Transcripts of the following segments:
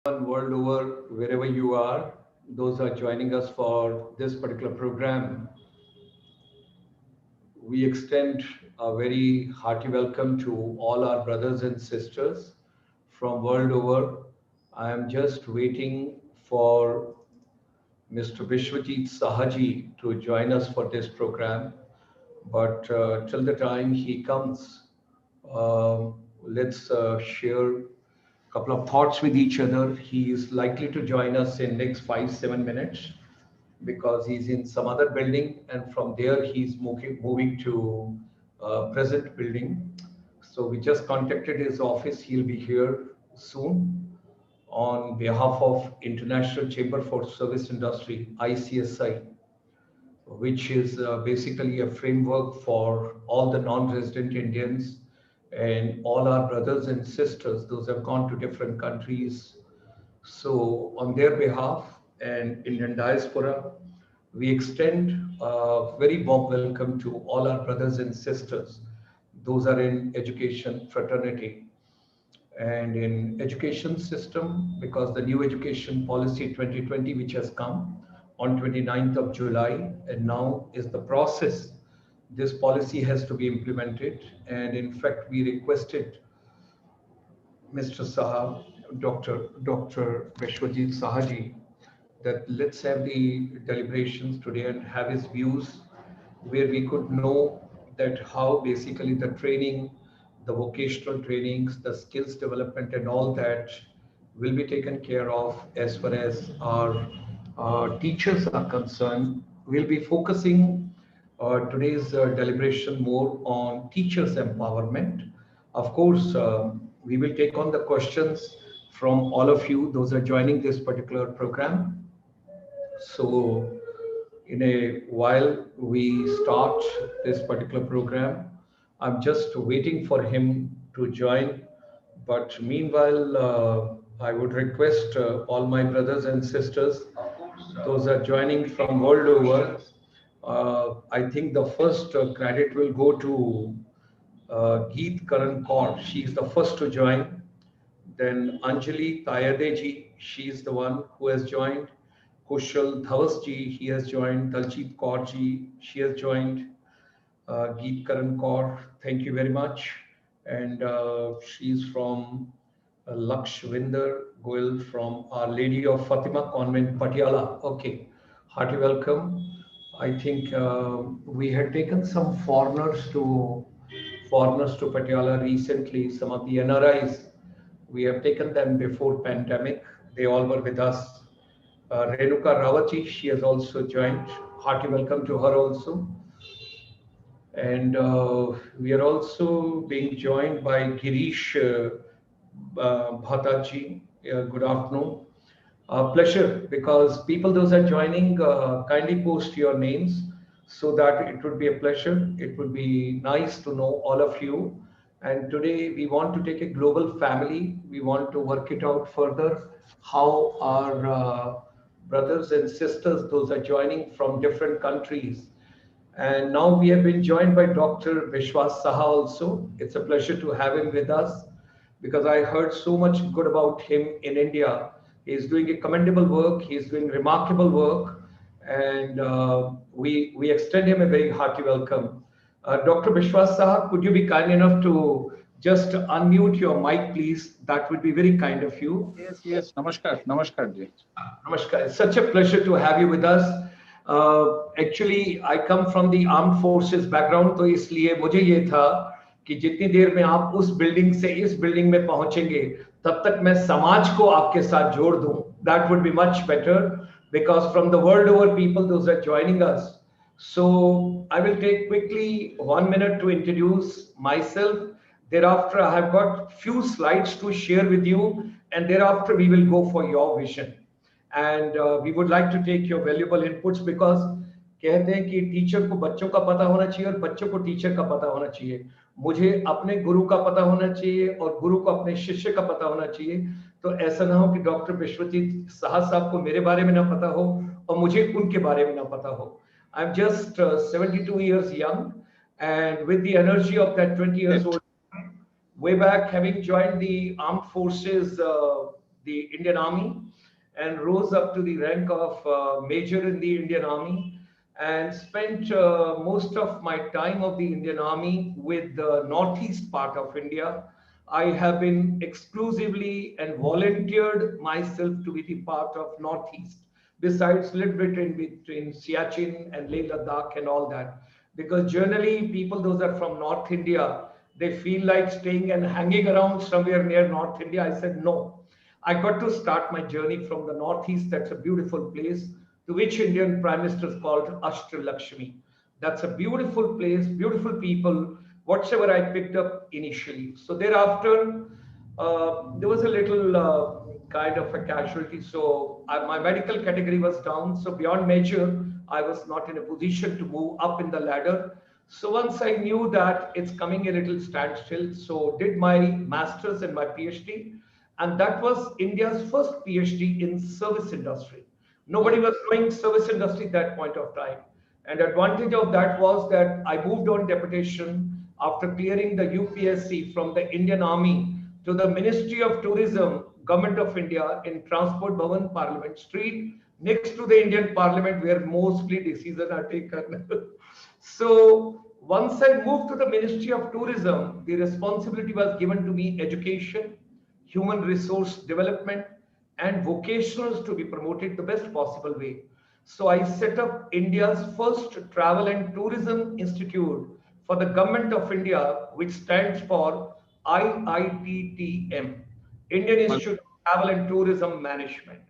World over, wherever you are, those are joining us for this particular program. We extend a very hearty welcome to all our brothers and sisters from world over. I am just waiting for Mr. Biswajit Saha to join us for this program. But till the time he comes, let's share a couple of thoughts with each other. He is likely to join us in next 5-7 minutes because he's in some other building, and from there he's moving to present building. So we just contacted his office. He'll be here soon on behalf of International Chamber for Service Industry, ICSI, which is basically a framework for all the non-resident Indians and all our brothers and sisters, those have gone to different countries. So on their behalf and Indian diaspora, we extend a very warm welcome to all our brothers and sisters. Those are in education fraternity and in education system, because the new education policy 2020, which has come on 29th of July, and now is the process. This policy has to be implemented. And in fact, we requested Mr. Saha, Dr. Biswajit Saha that let's have the deliberations today and have his views where we could know that how basically the training, the vocational trainings, the skills development and all that will be taken care of as far as our teachers are concerned. We'll be focusing today's deliberation more on teachers empowerment. Of course, we will take on the questions from all of you, those are joining this particular program. So in a while we start this particular program, I'm just waiting for him to join. But meanwhile, I would request all my brothers and sisters, those are joining from world over. I think the first credit will go to Geet Karan Kaur. She is the first to join. Then Anjali Tayadeji, she is the one who has joined. Kushal Dhawasji, he has joined. Daljeet Kaurji, she has joined. Geet Karan Kaur, thank you very much. And she's from Lakshwinder Goyal from Our Lady of Fatima Convent, Patiala. Okay, hearty welcome. I think we had taken some foreigners to Patiala recently, some of the NRIs. We have taken them before pandemic. They all were with us. Renuka Rawati, she has also joined. Hearty welcome to her also. And we are also being joined by Girish Bhataji. Good afternoon. Pleasure, because people those are joining, kindly post your names so that it would be a pleasure. It would be nice to know all of you. And today we want to take a global family. We want to work it out further, how our brothers and sisters, those are joining from different countries. And now we have been joined by Dr. Biswajit Saha also. It's a pleasure to have him with us because I heard so much good about him in India. He's doing a commendable work. He's doing remarkable work. And we extend him a very hearty welcome. Dr. Biswajit Saha, could you be kind enough to just unmute your mic, please? That would be very kind of you. Yes. Namaskar ji. Namaskar. It's such a pleasure to have you with us. Actually, I come from the armed forces background, तो इसलिए मुझे ये था कि जितनी देर में आप उस बिल्डिंग से इस बिल्डिंग में पहुंचेंगे, तब तक मैं समाज को आपके साथ जोड़ दूं. That would be much better because from the world over people, those are joining us. So I will take quickly 1 minute to introduce myself. Thereafter, I have got few slides to share with you, and thereafter we will go for your vision. And we would like to take your valuable inputs because कहते हैं कि teacher को बच्चों का पता होना चाहिए और बच्चों को टीचर का पता होना चाहिए. मुझे अपने गुरु का पता होना चाहिए और गुरु को अपने शिष्य का पता होना चाहिए. तो ऐसा ना हो कि डॉक्टर बिश्वजीत साहा साहब को मेरे बारे में ना पता हो और मुझे उनके बारे में ना पता हो. I'm just 72 years young, and with the energy of that 20 years old, way back having joined the armed forces the Indian Army and rose up to the rank of major in the Indian Army and spent most of my time of the Indian Army with the northeast part of India. I have been exclusively and volunteered myself to be the part of northeast, besides little bit in between Siachen and Leh Ladakh and all that. Because generally people those are from North India, they feel like staying and hanging around somewhere near North India. I said no. I got to start my journey from the northeast. That's a beautiful place to which Indian Prime Minister is called Ashtra Lakshmi. That's a beautiful place, beautiful people, whatever I picked up initially. So thereafter, there was a little kind of a casualty. So my medical category was down. So beyond major, I was not in a position to move up in the ladder. So once I knew that it's coming a little standstill, so did my master's and my PhD. And that was India's first PhD in service industry. Nobody was doing service industry at that point of time. And advantage of that was that I moved on deputation after clearing the UPSC from the Indian Army to the Ministry of Tourism, Government of India in Transport Bhavan, Parliament Street, next to the Indian Parliament where mostly decisions are taken. So once I moved to the Ministry of Tourism, the responsibility was given to me education, human resource development, and vocationals to be promoted the best possible way. So I set up India's first travel and tourism institute for the government of India, which stands for IITTM, Indian Institute of Travel and Tourism Management.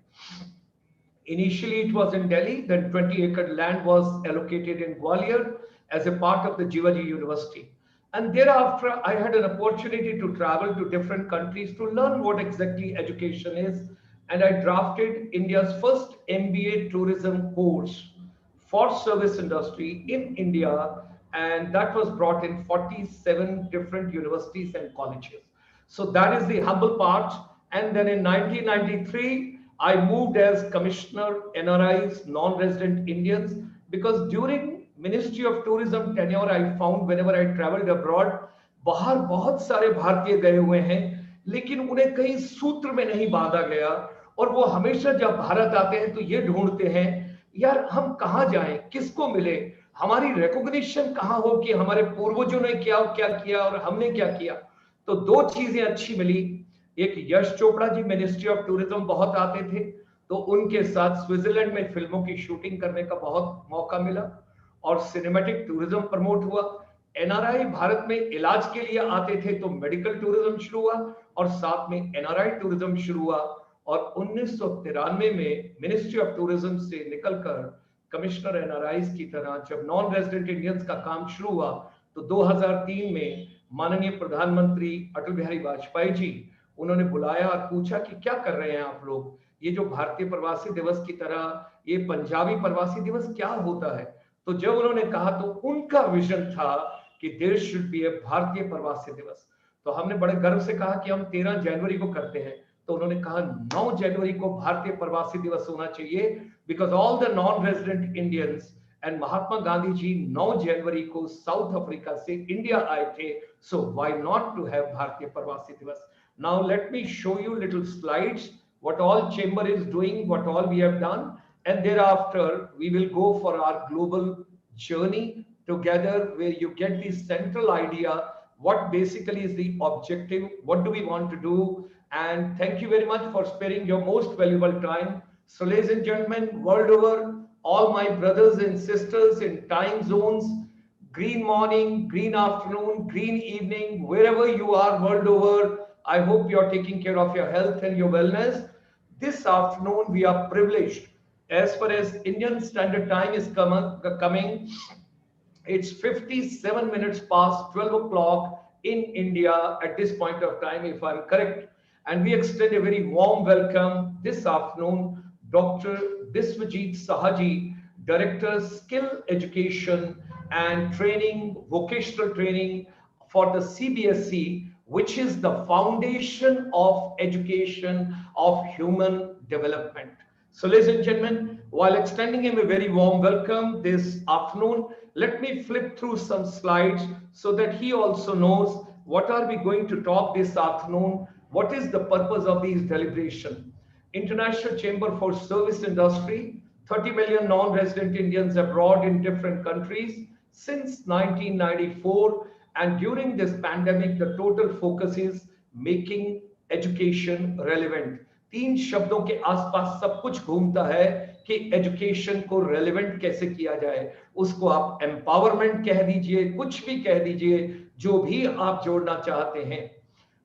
Initially, it was in Delhi, then 20-acre land was allocated in Gwalior as a part of the Jivaji University. And thereafter, I had an opportunity to travel to different countries to learn what exactly education is. And I drafted India's first MBA tourism course for service industry in India. And that was brought in 47 different universities and colleges. So that is the humble part. And then in 1993, I moved as Commissioner NRIs, non-resident Indians, because during Ministry of Tourism tenure, I found whenever I traveled abroad, बाहर बहुत सारे भारतीय गए हुए हैं, लेकिन उन्हें कहीं सूत्र में नहीं बांधा गया, और वो हमेशा जब भारत आते हैं तो ये ढूंढते हैं, यार हम कहाँ जाएं, किसको मिले, हमारी रिकॉग्निशन कहाँ हो कि हमारे पूर्वजों ने क्या क्या किया और हमने क्या किया. तो दो चीजें अच्छी मिली. एक Yash Chopra ji ministry of tourism बहुत आते थे, तो उनके साथ स्विट्जरलैंड में फिल्मों की शूटिंग करने का बहुत मौका मिला और सिनेमैटिक टूरिज्म प्रमोट हुआ. एनआरआई भारत में इलाज के लिए आते थे तो मेडिकल टूरिज्म शुरू हुआ और साथ में एनआरआई टूरिज्म शुरू हुआ. और 1993 में मिनिस्ट्री ऑफ टूरिज्म से निकलकर कमिश्नर एनआरआई की तरह जब नॉन रेजिडेंट इंडियंस का काम शुरू हुआ तो 2003 में माननीय प्रधानमंत्री अटल बिहारी वाजपेयी जी उन्होंने बुलाया और पूछा कि क्या कर रहे हैं आप लोग, ये जो भारतीय प्रवासी दिवस की तरह ये पंजाबी प्रवासी दिवस क्या होता है. तो जब उन्होंने कहा तो उनका विजन था कि देयर शुड बी ए भारतीय प्रवासी दिवस. तो हमने बड़े गर्व से कहा कि हम 13 जनवरी को करते हैं. तो उन्होंने कहा 9 जनवरी को भारतीय प्रवासी दिवस होना चाहिए, because all the non resident Indians and Mahatma Gandhi ji 9 जनवरी को साउथ अफ्रीका से इंडिया आए थे. So why not to have Bharatiya Pravasi दिवस. Now let me show you little slides, what all chamber is doing, what all we have done, and thereafter we will go for our global journey together where you get the central idea, what basically is the objective, what do we want to do, and thank you very much for sparing your most valuable time. So ladies and gentlemen, world over, all my brothers and sisters in time zones, green morning, green afternoon, green evening, wherever you are world over, I hope you are taking care of your health and your wellness. This afternoon, we are privileged. As far as Indian Standard Time is coming, it's 57 minutes past 12 o'clock in India at this point of time, if I'm correct. And we extend a very warm welcome this afternoon, Dr. Biswajit Saha, Director, Skill Education and Training, Vocational Training for the CBSE, which is the foundation of education of human development. So ladies and gentlemen, while extending him a very warm welcome this afternoon, let me flip through some slides so that he also knows what are we going to talk this afternoon. What is the purpose of these deliberation? International Chamber for Service Industry, 30 million non-resident Indians abroad in different countries since 1994, and during this pandemic the total focus is making education relevant. तीन शब्दों के आसपास सब कुछ घूमता है कि education को रेलेवेंट कैसे किया जाए। उसको आप एम्पावरमेंट कह दीजिए, कुछ भी कह दीजिए, जो भी आप जोड़ना चाहते हैं।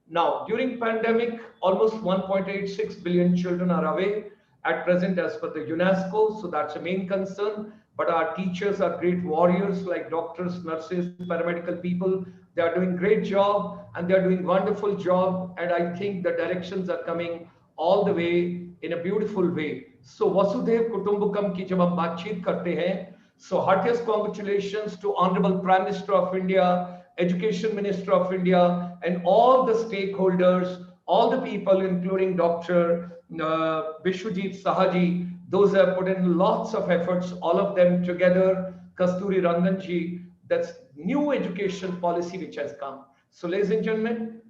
Now, during pandemic, almost 1.86 billion children are away at present as per the UNESCO, so that's a main concern. But our teachers are great warriors like doctors, nurses, paramedical people. They are doing great job and they are doing wonderful job. And I think the directions are coming all the way in a beautiful way. So Vasudev Kutumbakam ki jab hum baatcheet karte hain, so heartiest congratulations to Honorable Prime Minister of India, Education Minister of India, and all the stakeholders, all the people, including Dr. Biswajit Saha ji. Those have put in lots of efforts, all of them together. Kasturi Rangan ji, that's new education policy which has come. So, ladies and gentlemen,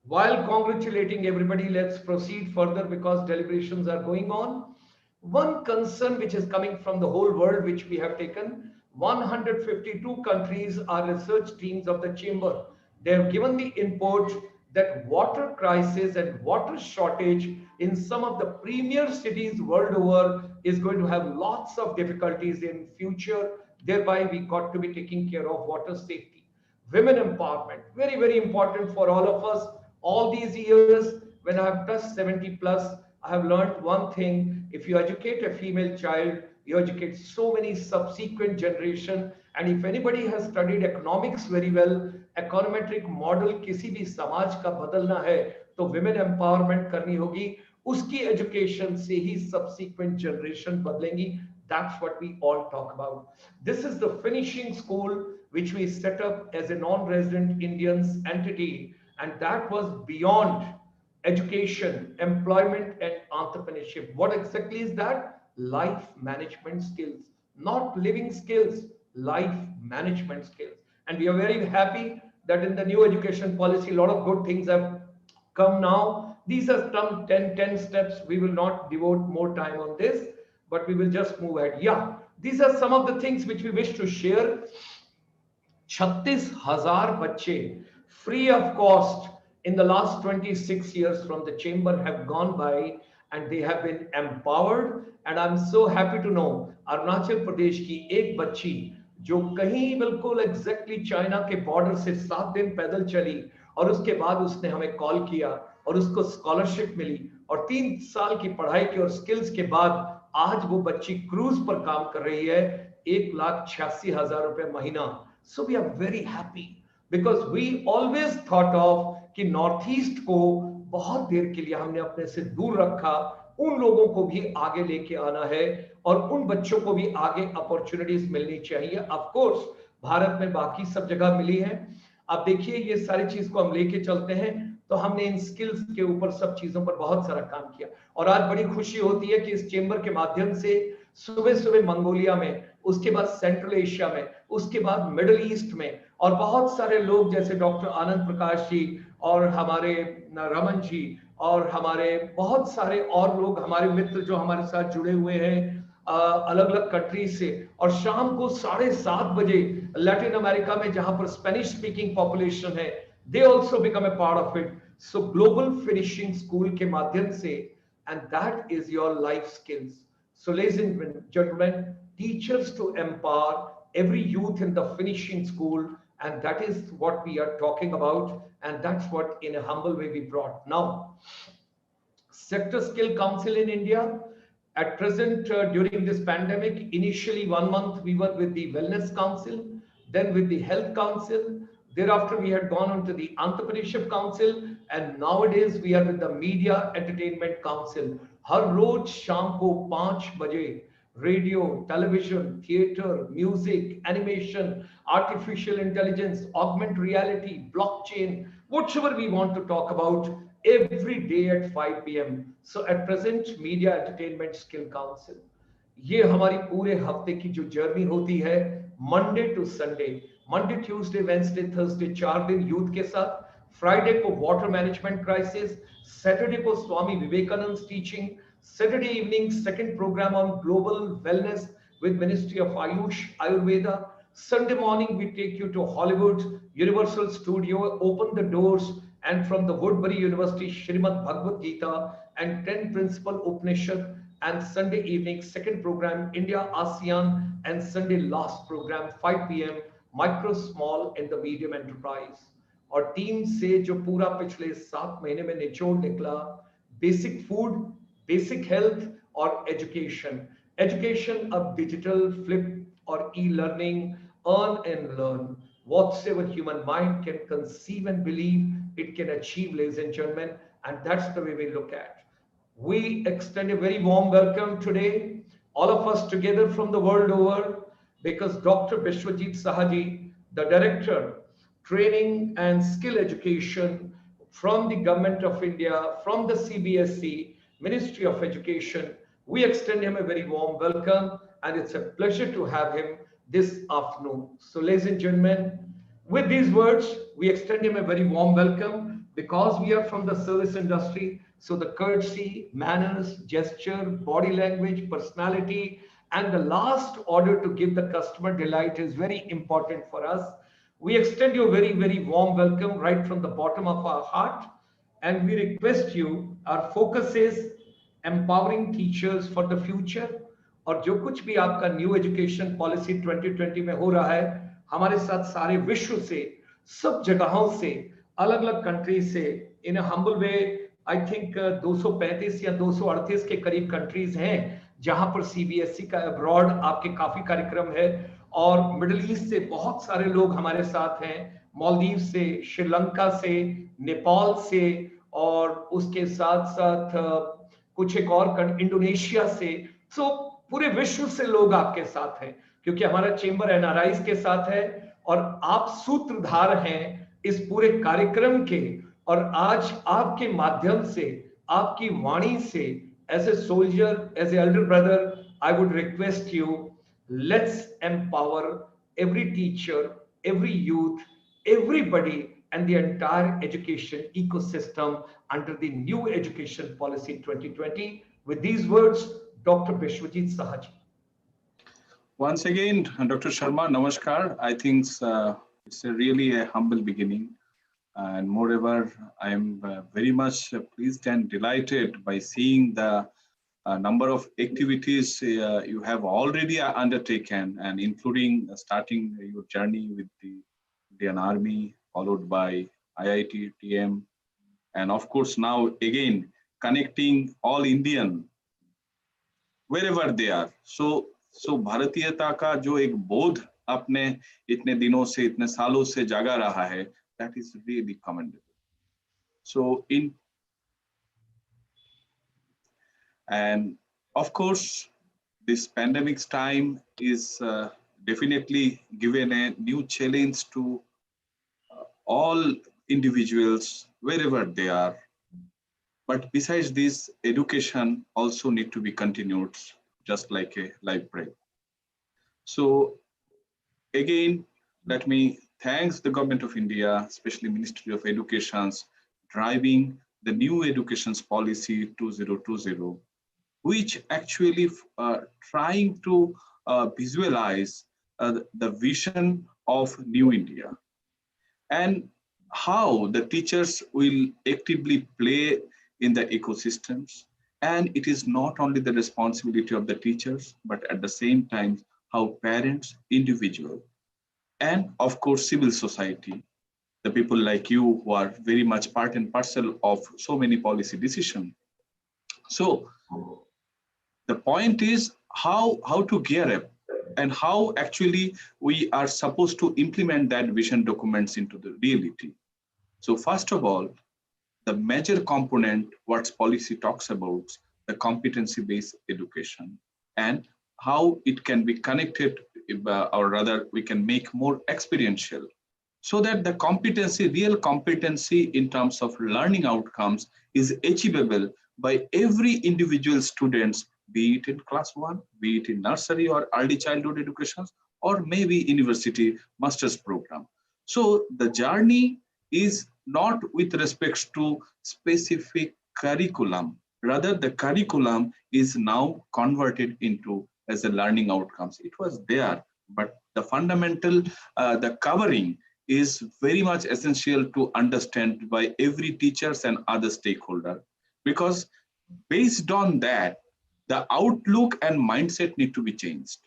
while congratulating everybody, let's proceed further because deliberations are going on. One concern which is coming from the whole world, which we have taken, 152 countries are research teams of the chamber. They have given the input that water crisis and water shortage in some of the premier cities world over is going to have lots of difficulties in future. Thereby, we got to be taking care of water safety. Women empowerment, very, very important for all of us. All these years, when I have touched 70 plus, I have learned one thing. If you educate a female child, you educate so many subsequent generation. And if anybody has studied economics very well, econometric model किसी भी समाज का बदलना है तो women empowerment करनी होगी, उसकी education से ही subsequent generation बदलेंगी. That's what we all talk about. This is the finishing school which we set up as a non-resident Indians entity, and that was beyond education, employment, and entrepreneurship. What exactly is that? Life management skills, not living skills, life management skills. And we are very happy that in the new education policy, a lot of good things have come now. These are some 10 steps. We will not devote more time on this, but we will just move ahead. Yeah, these are some of the things which we wish to share. 36,000 बच्चे free of cost in the last 26 years from the chamber have gone by and they have been empowered. And I'm so happy to know Arunachal Pradesh की एक बच्ची जो कहीं बिल्कुल exactly China के border से 7 दिन पैदल चली और उसके बाद उसने हमें कॉल किया और उसको स्कॉलरशिप मिली और 3 साल की पढ़ाई की और स्किल्स के बाद आज वो बच्ची क्रूज पर काम कर रही है, 1,86,000 रुपए महीना. So we are very happy because we always thought of कि नॉर्थ ईस्ट को बहुत देर के लिए हमने अपने से दूर रखा. उन लोगों को भी आगे लेके आना है और उन बच्चों को भी आगे अपॉर्चुनिटीज मिलनी चाहिए. ऑफ कोर्स भारत में बाकी सब जगह मिली है. अब देखिए ये सारी चीज को हम लेके चलते हैं तो हमने इन स्किल्स के ऊपर सब चीजों पर बहुत सारा काम किया और आज बड़ी खुशी होती है कि इस चेंबर के माध्यम से सुबह सुबह मंगोलिया में, उसके बाद सेंट्रल एशिया में, उसके बाद मिडिल ईस्ट में और बहुत सारे लोग जैसे डॉक्टर आनंद प्रकाश जी और हमारे रमन जी और हमारे बहुत सारे और लोग, हमारे मित्र जो हमारे साथ जुड़े हुए हैं अलग अलग कंट्री से. और शाम को 7:30 बजे लैटिन अमेरिका में जहां पर स्पेनिश स्पीकिंग पॉपुलेशन है, they also become a part of it. So global finishing school के माध्यम से, and that is your life skills. So ladies and gentlemen, teachers to empower every youth in the finishing school, and that is what we are talking about, and that's what in a humble way we brought. Now, Sector Skill Council in India, at present during this pandemic, initially 1 month we were with the Wellness Council, then with the Health Council, thereafter we had gone on to the Entrepreneurship Council, and nowadays we are with the Media Entertainment Council. हर रोज शाम को 5 बजे radio, television, theatre, music, animation, artificial intelligence, augment reality, blockchain, whatever we want to talk about every day at 5 p.m. So at present Media Entertainment Skill Council, ये हमारी पूरे हफ्ते की जो journey होती है Monday to Sunday, Monday Tuesday Wednesday Thursday 4 दिन youth के साथ, फ्राइडे को वाटर मैनेजमेंट क्राइसिस, Saturday को Swami Vivekananda's teaching. Saturday evening, second program on global wellness with Ministry of Ayush, Ayurveda. Sunday morning, we take you to Hollywood, Universal Studio, open the doors, and from the Woodbury University, Srimad Bhagavad Gita, and 10 Principal Upanishad. And Sunday evening, second program, India, ASEAN, and Sunday last program, 5 p.m., micro, small, and the medium enterprise. और team से जो पूरा पिछले 7 महीने में निचोड़ निकला, basic food, basic health और एजुकेशन. एजुकेशन अब डिजिटल, फ्लिप और e learning, earn and learn. Whatsoever human mind can conceive and believe, it can achieve, ladies and gentlemen, and that's the way we look at. We extend a very warm welcome today, all of us together from the world over, because Dr. Biswajit Saha, the Director, Training and Skill Education from the Government of India, from the CBSE, Ministry of Education, we extend him a very warm welcome, and it's a pleasure to have him this afternoon. So, ladies and gentlemen, with these words, we extend him a very warm welcome because we are from the service industry. So the courtesy, manners, gesture, body language, personality, and the last order to give the customer delight is very important for us. We extend you a very, very warm welcome right from the bottom of our heart. And we request you, our focus is empowering teachers for the future. और जो कुछ भी आपका new education policy 2020 में हो रहा है, हमारे साथ सारे विश्व से, सब जगहों से, अलग अलग कंट्री से, इन हम्बल वे, आई थिंक 235 या 238 के करीब कंट्रीज हैं जहां पर सीबीएसई का अब्रॉड आपके काफी कार्यक्रम है. और मिडिल ईस्ट से बहुत सारे लोग हमारे साथ हैं, मालदीव से, श्रीलंका से, नेपाल से, और उसके साथ साथ कुछ एक और इंडोनेशिया से. सो पूरे विश्व से लोग आपके साथ हैं, क्योंकि हमारा चेंबर एनआरआईज के साथ है और आप सूत्रधार हैं इस पूरे कार्यक्रम के. और आज आपके माध्यम से, आपकी वाणी से, as a soldier, as a elder brother, I would request you, let's empower every teacher, every youth, everybody, and the entire education ecosystem under the new education policy 2020. With these words, Dr. Biswajit Saha. Once again, Dr. Sharma, namaskar. I think it's really a humble beginning. And moreover, I am very much pleased and delighted by seeing the number of activities you have already undertaken, and including starting your journey with the Indian Army, followed by IIT, TM, and of course now again connecting all Indian wherever they are. So भारतीयता का जो एक बोध आपने इतने दिनों से, इतने सालों से जागा रहा है, that is really commendable. So and of course, this pandemic's time is definitely given a new challenge to all individuals wherever they are. But besides this, education also need to be continued, just like a life break. So again, let me thank the Government of India, especially Ministry of Education's driving the new education policy 2020, which actually trying to visualize the vision of New India and how the teachers will actively play in the ecosystems. And it is not only the responsibility of the teachers, but at the same time, how parents, individual, and of course, civil society, the people like you who are very much part and parcel of so many policy decisions. So the point is how to gear up and how actually we are supposed to implement that vision documents into the reality. So first of all, the major component what policy talks about, the competency-based education and how it can be connected, or rather we can make more experiential, so that the competency, real competency in terms of learning outcomes is achievable by every individual students, be it in class 1, be it in nursery or early childhood education, or maybe university master's program. So the journey is not with respect to specific curriculum. Rather, the curriculum is now converted into as a learning outcomes. It was there, but the fundamental, the covering is very much essential to understand by every teachers and other stakeholder, because based on that, the outlook and mindset need to be changed.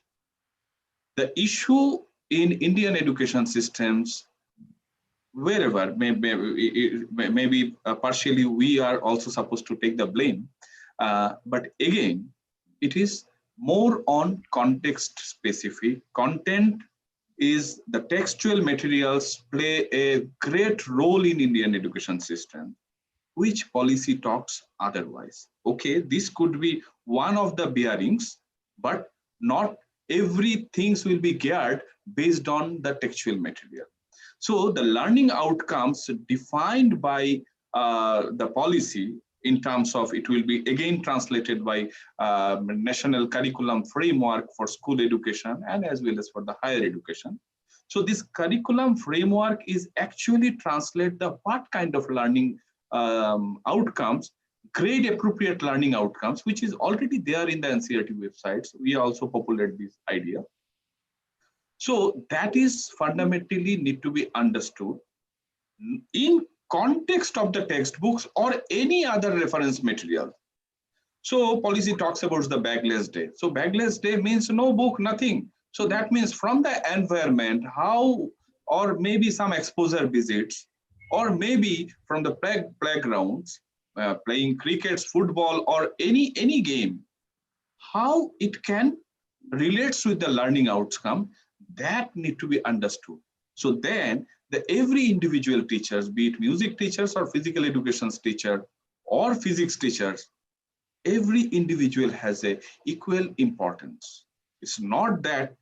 The issue in Indian education systems, wherever, maybe partially we are also supposed to take the blame, but again, it is more on context specific. Content is the textual materials play a great role in Indian education system, which policy talks otherwise. Okay, this could be one of the bearings, but not everything will be geared based on the textual material. So the learning outcomes defined by the policy in terms of, it will be again translated by national curriculum framework for school education and as well as for the higher education. So this curriculum framework is actually translate the what kind of learning outcomes, grade appropriate learning outcomes, which is already there in the NCERT websites. We also populate this idea. So that is fundamentally need to be understood in context of the textbooks or any other reference material. So policy talks about the bagless day. So bagless day means no book, nothing. So that means from the environment, how, or maybe some exposure visits, or maybe from the playgrounds, playing cricket, football, or any game, how it can relates with the learning outcome, that need to be understood. So then every individual teachers, be it music teachers or physical education teacher or physics teachers, every individual has a equal importance. It's not that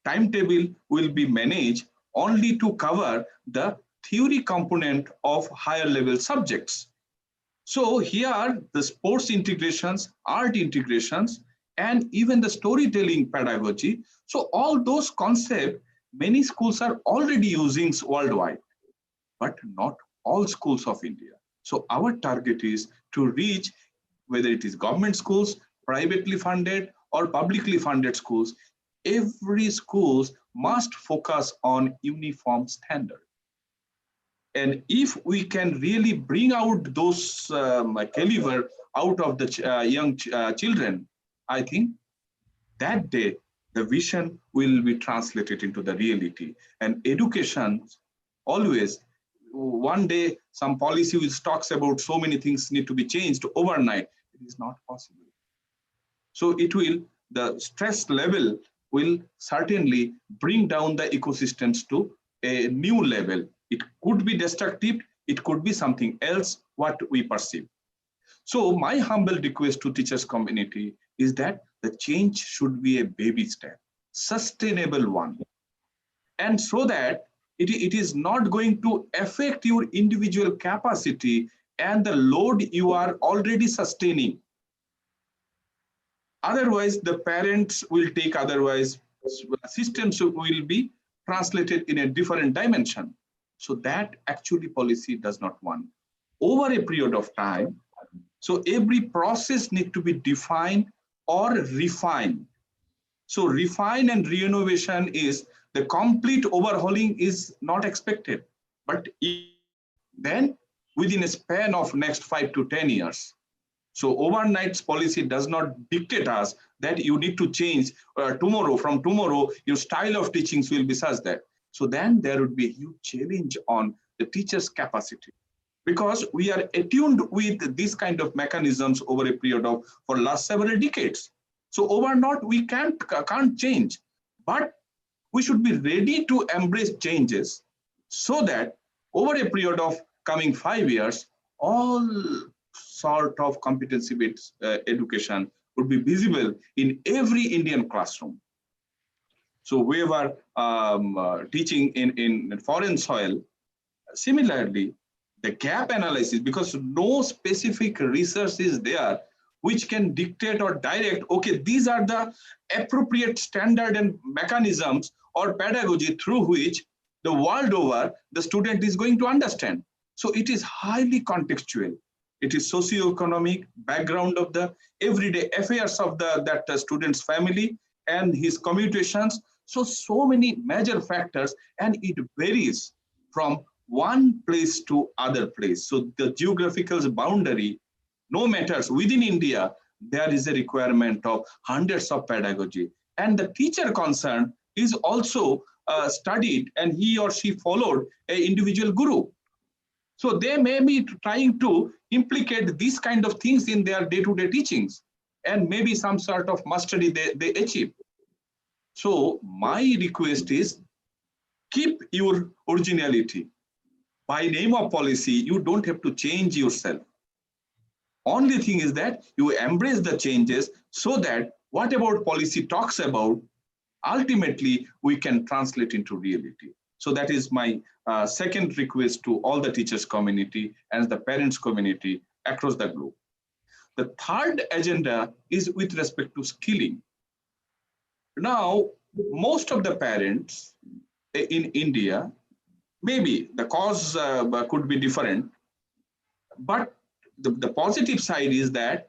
timetable will be managed only to cover the theory component of higher level subjects. So here the sports integrations, art integrations, and even the storytelling pedagogy. So all those concepts, many schools are already using worldwide, but not all schools of India. So our target is to reach, whether it is government schools, privately funded or publicly funded schools, every schools must focus on uniform standard. And if we can really bring out those caliber out of the young children, I think that day the vision will be translated into the reality. And education always, one day some policy which talks about so many things need to be changed overnight. It is not possible. So it will, the stress level will certainly bring down the ecosystems to a new level. It could be destructive, it could be something else what we perceive. So my humble request to teachers community is that the change should be a baby step, sustainable one. And so that it is not going to affect your individual capacity and the load you are already sustaining. Otherwise, the parents will take, otherwise systems will be translated in a different dimension. So that actually policy does not want. Over a period of time, so every process needs to be defined or refined. So refine and renovation is, the complete overhauling is not expected, but then within a span of next 5 to 10 years. So overnight policy does not dictate us that you need to change tomorrow, from tomorrow, your style of teachings will be such that. So then there would be a huge challenge on the teacher's capacity, because we are attuned with these kind of mechanisms over a period of, for last several decades. So overnight we can't change, but we should be ready to embrace changes so that over a period of coming 5 years, all sort of competency-based education would be visible in every Indian classroom. So we were teaching in foreign soil. Similarly, the gap analysis, because no specific research is there which can dictate or direct, okay, these are the appropriate standard and mechanisms or pedagogy through which the world over the student is going to understand. So it is highly contextual. it is socio-economic background of the everyday affairs of that student's family and his commutations. So many major factors, and it varies from one place to other place. So the geographical boundary, no matters within India, there is a requirement of hundreds of pedagogy. And the teacher concerned is also studied, and he or she followed an individual guru. So they may be trying to implicate these kind of things in their day-to-day teachings, and maybe some sort of mastery they achieve. So my request is, keep your originality. By name of policy, you don't have to change yourself. Only thing is that you embrace the changes so that whatever policy talks about, ultimately we can translate into reality. So that is my second request to all the teachers community and the parents community across the globe. The third agenda is with respect to skilling. Now, most of the parents in India, maybe the cause could be different, but the positive side is that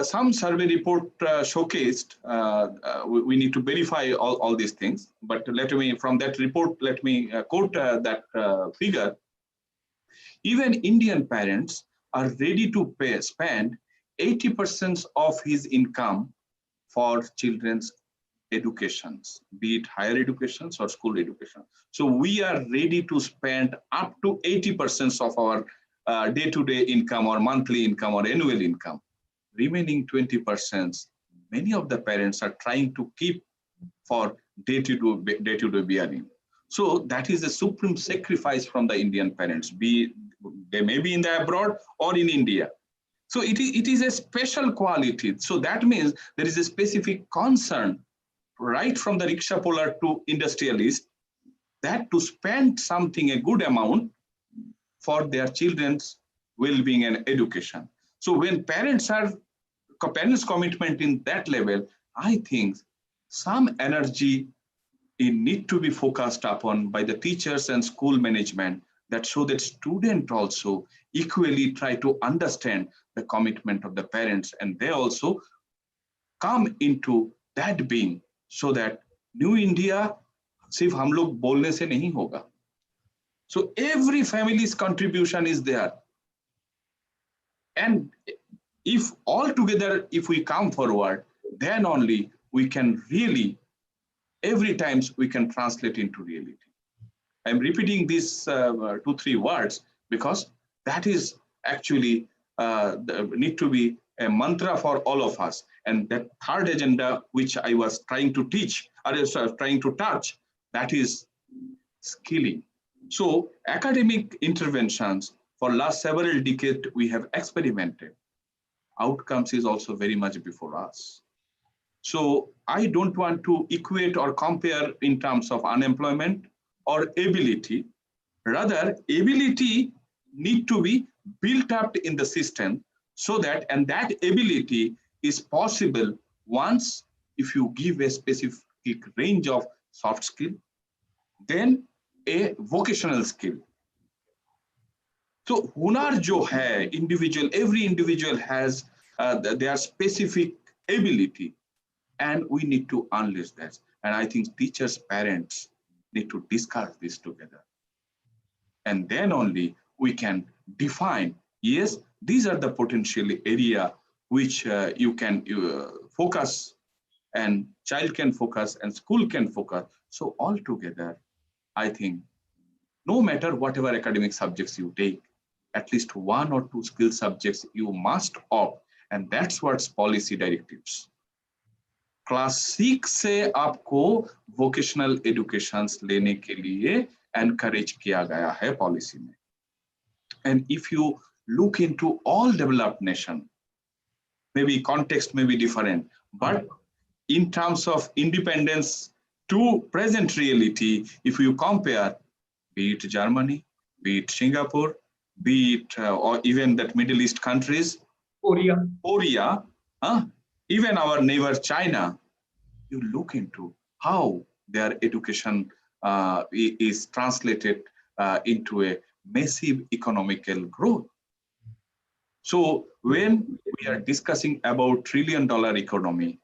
some survey report showcased, we need to verify all these things, but from that report, let me quote that figure. Even Indian parents are ready to spend 80% of his income for children's educations, be it higher educations or school education. So we are ready to spend up to 80% of our day-to-day income or monthly income or annual income. Remaining 20%, many of the parents are trying to keep for day-to-day bearing. So that is a supreme sacrifice from the Indian parents, they may be in the abroad or in India. So it is a special quality. So that means there is a specific concern right from the rickshaw puller to industrialist, that to spend something, a good amount for their children's well-being and education. So when parents commitment in that level, I think some energy need to be focused upon by the teachers and school management, that so that students also equally try to understand the commitment of the parents, and they also come into that being, so that new India सिर्फ हम लोग बोलने से नहीं होगा. So every family's contribution is there, and if all together, if we come forward, then only we can really, every times we can translate into reality. I'm repeating these 2-3 words because that is actually need to be a mantra for all of us. And that third agenda, which I was trying to teach, or trying to touch, that is skilling. So academic interventions for last several decades we have experimented. Outcomes is also very much before us. So I don't want to equate or compare in terms of unemployment or ability. Rather, ability need to be built up in the system, so that, and that ability is possible once if you give a specific range of soft skill, then a vocational skill. So hunar jo hai, individual, every individual has their specific ability, and we need to unleash that. And I think teachers, parents need to discuss this together. And then only we can define, yes, these are the potential area which you can focus, and child can focus, and school can focus. So all together, I think, no matter whatever academic subjects you take, at least 1 or 2 skill subjects you must opt, and that's what's policy directives. Class 6 से आपको vocational educations लेने के लिए encourage किया गया है policy में. And if you look into all developed nation, maybe context may be different, but in terms of independence to present reality, if you compare, be it Germany, be it Singapore, be it or even that Middle East countries, Korea, even our neighbor China, you look into how their education is translated into a massive economical growth. So when we are discussing about $1 trillion economy,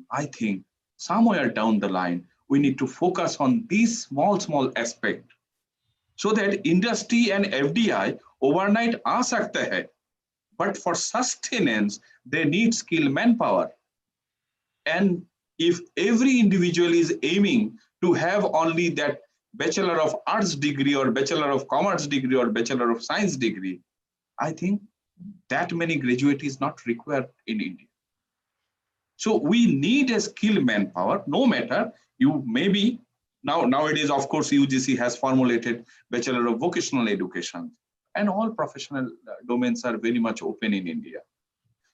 I think somewhere down the line, we need to focus on these small aspects so that industry and FDI overnight आ सकता है, but for sustenance, they need skilled manpower. And if every individual is aiming to have only that Bachelor of Arts degree or Bachelor of Commerce degree or Bachelor of Science degree, I think that many graduate is not required in India. So we need a skilled manpower, no matter you maybe nowadays, of course, UGC has formulated Bachelor of Vocational Education, and all professional domains are very much open in India.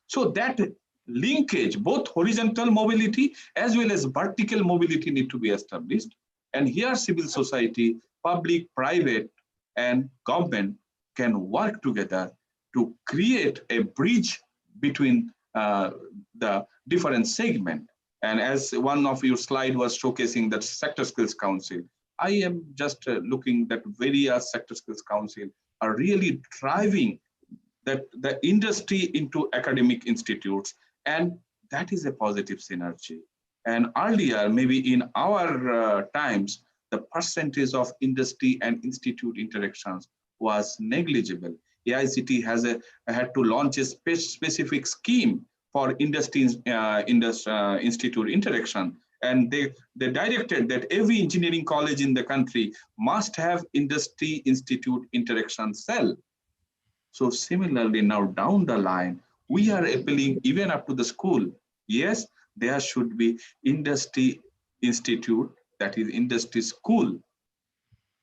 So that linkage, both horizontal mobility as well as vertical mobility need to be established. And here civil society, public, private, and government can work together to create a bridge between the different segments. And as one of your slide was showcasing that Sector Skills Council, I am just looking that various Sector Skills Council are really driving that the industry into academic institutes, and that is a positive synergy. And earlier, maybe in our times, the percentage of industry and institute interactions was negligible. AICT had to launch a specific scheme for industry institute interaction, and they directed that every engineering college in the country must have industry institute interaction cell. So similarly, now down the line, we are appealing even up to the school. Yes, there should be industry institute, that is industry school,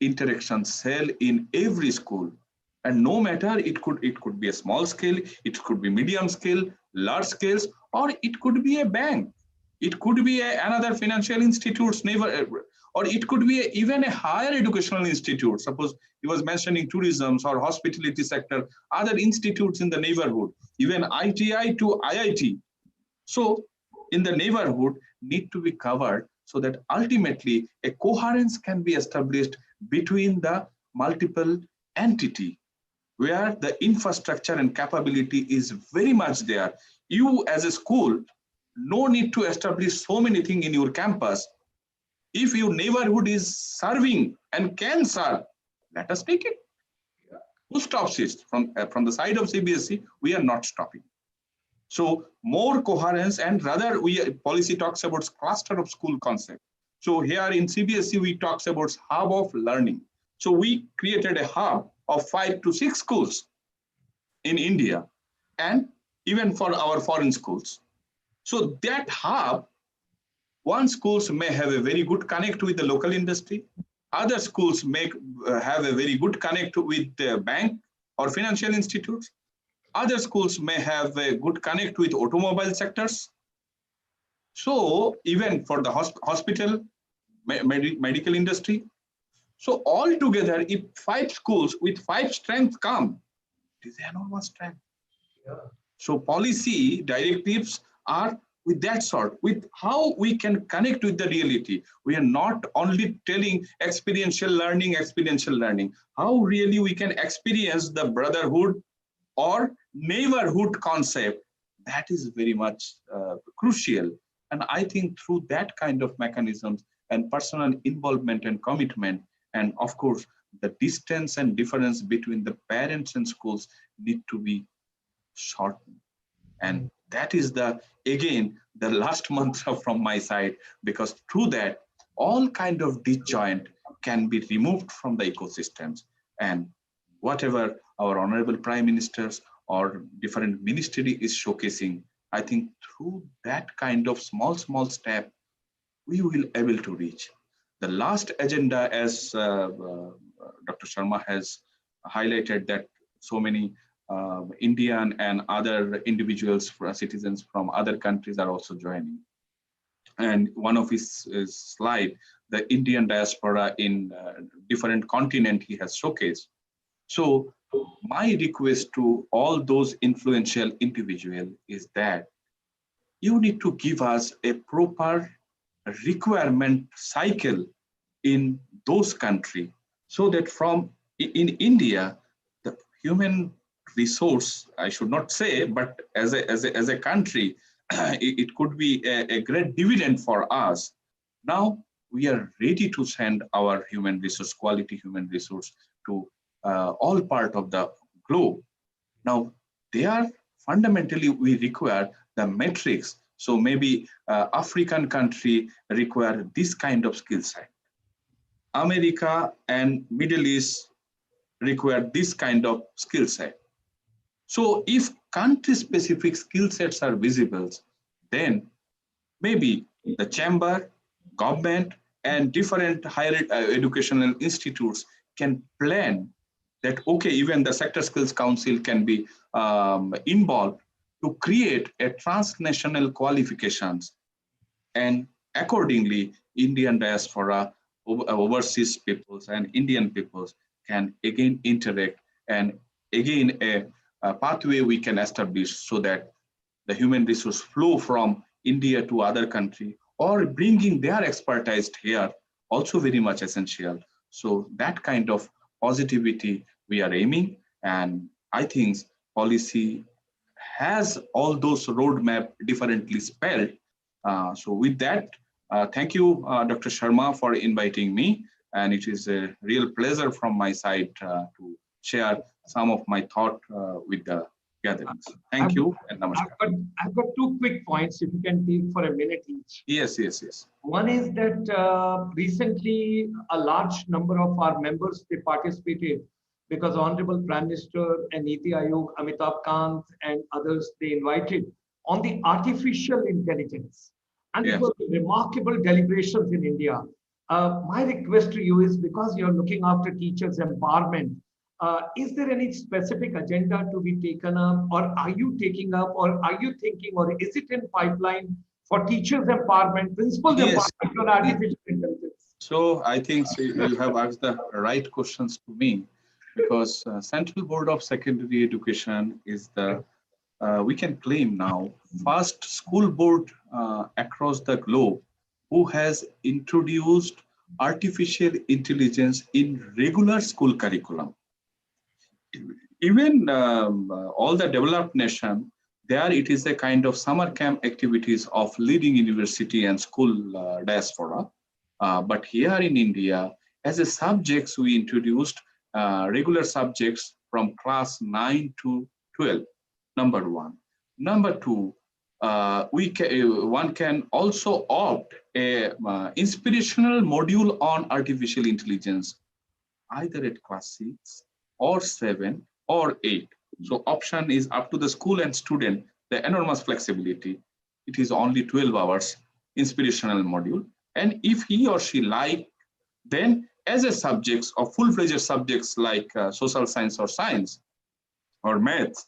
interaction cell in every school. And no matter, it could be a small scale, it could be medium scale, large scales, or it could be a bank. It could be another financial institutes, or it could be even a higher educational institute. Suppose he was mentioning tourism or hospitality sector, other institutes in the neighborhood, even ITI to IIT. So in the neighborhood need to be covered so that ultimately a coherence can be established between the multiple entity where the infrastructure and capability is very much there. You as a school, no need to establish so many things in your campus. If your neighborhood is serving and can serve, let us take it. Who stops it? From the side of CBSE, we are not stopping. So more coherence, and rather policy talks about cluster of school concept. So here in CBSE, we talks about hub of learning. So we created a hub of 5 to 6 schools in India, and even for our foreign schools. So that hub, one schools may have a very good connect with the local industry. Other schools may have a very good connect with the bank or financial institutes. Other schools may have a good connect with automobile sectors. So even for the hospital, medical industry. So all together, if 5 schools with 5 strengths come, it is enormous strength. Yeah. So policy directives are with that sort, with how we can connect with the reality. We are not only telling experiential learning, how really we can experience the brotherhood or neighborhood concept. That is very much crucial. And I think through that kind of mechanisms and personal involvement and commitment, and of course, the distance and difference between the parents and schools need to be shortened. And that is again, the last mantra from my side, because through that, all kind of disjoint can be removed from the ecosystems. And whatever our honorable prime ministers or different ministry is showcasing, I think through that kind of small step, we will able to reach. The last agenda, as Dr. Sharma has highlighted, that so many Indian and other individuals, citizens from other countries are also joining. And one of his slide, the Indian diaspora in different continent he has showcased. So my request to all those influential individuals is that you need to give us a proper requirement cycle in those countries, so that from in India, the human resource, I should not say, but as a country, it could be a great dividend for us. Now we are ready to send our human resource, quality human resource, to all part of the globe. Now, they are fundamentally, we require the metrics. So maybe African country require this kind of skill set. America and Middle East require this kind of skill set. So if country-specific skill sets are visible, then maybe the chamber, government, and different higher educational institutes can plan that, okay, even the sector skills council can be involved to create a transnational qualifications, and accordingly Indian diaspora, overseas peoples and Indian peoples can again interact, and again a pathway we can establish so that the human resource flow from India to other country or bringing their expertise here also very much essential. So that kind of positivity we are aiming, and I think policy has all those roadmap differently spelled. So with that, thank you, Dr. Sharma, for inviting me, and it is a real pleasure from my side to share some of my thought with the gatherings. Thank you and namaskar. I've got two quick points if you can take for a minute each. Yes, yes, yes. One is that recently a large number of our members, they participated because Honorable Prime Minister and Niti Aayog, Amitabh Kant and others, they invited on the artificial intelligence. And Yes. it was remarkable deliberations in India. My request to you is, because you're looking after teachers' empowerment, is there any specific agenda to be taken up, or are you taking up, or are you thinking, or is it in pipeline for teachers' empowerment, principals' Yes. empowerment on artificial intelligence? So I think you have asked the right questions to me, because Central Board of Secondary Education is the, we can claim now, first school board across the globe who has introduced artificial intelligence in regular school curriculum. Even all the developed nation, there it is a kind of summer camp activities of leading university and school diaspora. But here in India, as a subjects, we introduced regular subjects from class 9 to 12, number one. Number two, one can also opt a inspirational module on artificial intelligence, either at class 6 or 7 or 8. So option is up to the school and student, the enormous flexibility. It is only 12 hours inspirational module. And if he or she like, then as a subjects or full-fledged subjects like social science or maths,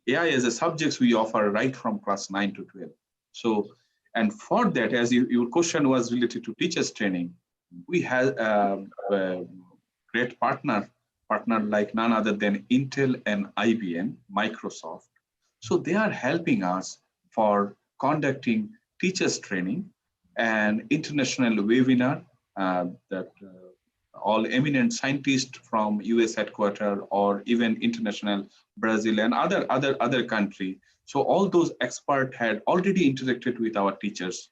AI as a subjects we offer right from class 9 to 12. So, and for that, as your question was related to teachers training, we have a great partner like none other than Intel and IBM, Microsoft. So they are helping us for conducting teachers training and international webinar that all eminent scientists from US headquarters or even international Brazil and other country. So all those experts had already interacted with our teachers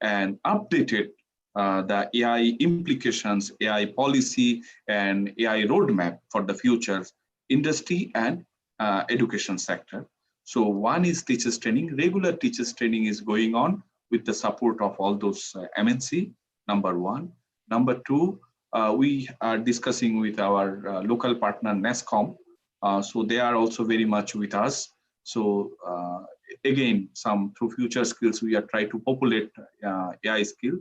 and updated the AI implications, AI policy, and AI roadmap for the future industry and education sector. So one is teachers training. Regular teachers training is going on with the support of all those MNC, number one. Number two, we are discussing with our local partner NESCOM. So they are also very much with us. So again, some through future skills, we are trying to populate AI skill.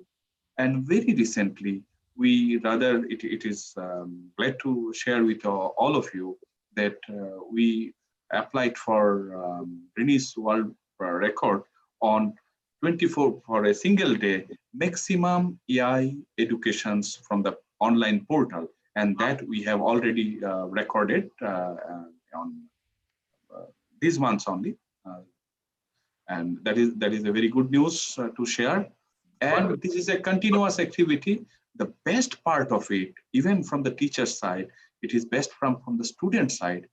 And very recently, it is glad to share with all of you that we applied for Guinness World Record on 24 for a single day, maximum AI educations from the online portal. And that we have already recorded on these months only. And that is a very good news to share. And this is a continuous activity. The best part of it, even from the teacher side, it is best from the student side.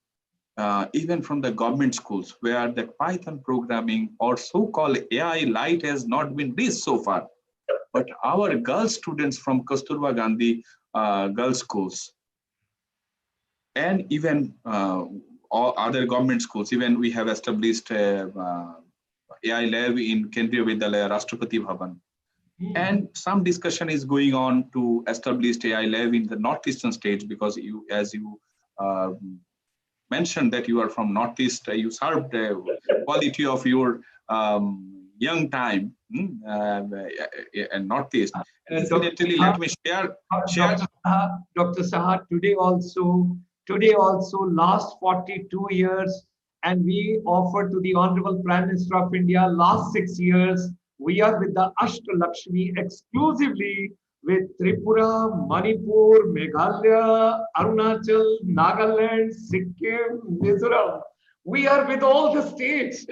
even from the government schools, where the Python programming or so-called AI light has not been reached so far. But our girl students from Kasturba Gandhi girls schools, and even all other government schools, even we have established AI lab in Kendriya Vidyalaya, Rashtrapati Bhavan. And some discussion is going on to establish AI lab in the northeastern states, because you, as you mentioned that you are from Northeast, you served the quality of your young time and Northeast. And definitely, let me share. Dr. Saha, today also, last 42 years, and we offer to the Honorable Prime Minister of India last 6 years, we are with the Ashtalakshmi exclusively with Tripura, Manipur, Meghalaya, Arunachal, Nagaland, Sikkim, Mizoram. We are with all the states.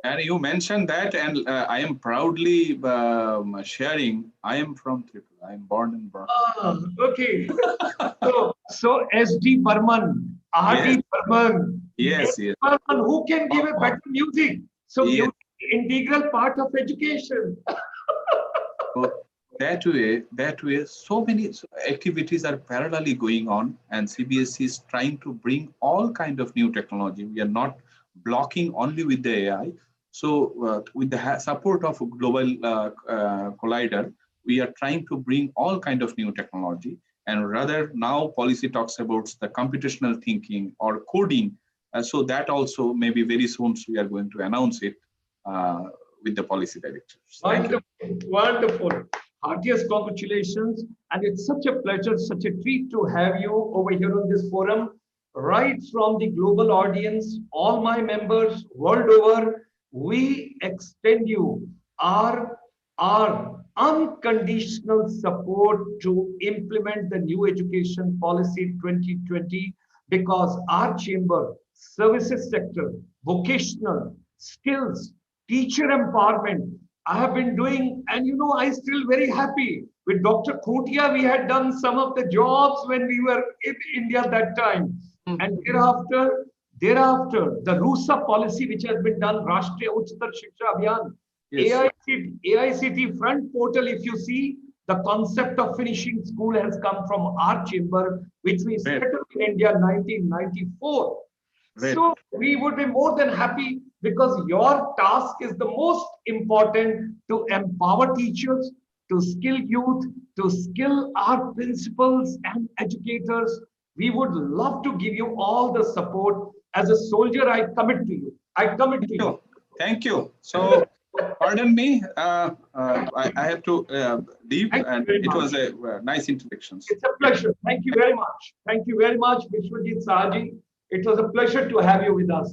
And you mentioned that, and I am proudly sharing. I am from Tripura. I am born and brought up. Ah, okay. So SD Burman, RD Yes, Burman, yes, yes. Burman, who can give a better music? So Yes. music is integral part of education. So that way, so many activities are parallelly going on, and CBSE is trying to bring all kind of new technology. We are not blocking only with the AI. So with the support of Global Collider, we are trying to bring all kind of new technology. And rather now policy talks about the computational thinking or coding. So that also maybe very soon we are going to announce it with the policy directors. Thank you. Wonderful, wonderful. Heartiest congratulations. And it's such a pleasure, such a treat to have you over here on this forum. Right from the global audience, all my members world over, we extend you our unconditional support to implement the new education policy 2020, because our chamber, services sector, vocational, skills, teacher empowerment, I have been doing, and I still very happy. With Dr. Khotia, we had done some of the jobs when we were in India that time. And thereafter, the RUSA policy, which has been done, Rashtriya Uchtar Shiksha Abhiyan, Yes. AICT front portal, if you see, the concept of finishing school has come from our chamber, which we set up in India 1994. Right. So we would be more than happy, because your task is the most important, to empower teachers, to skill youth, to skill our principals and educators. We would love to give you all the support. As a soldier, I commit to you. I commit to you. Thank you. So, pardon me, I have to leave, Thank you and very it much. was a nice introduction. It's a pleasure. Thank you very much. Thank you very much, Biswajit Saha ji. It was a pleasure to have you with us.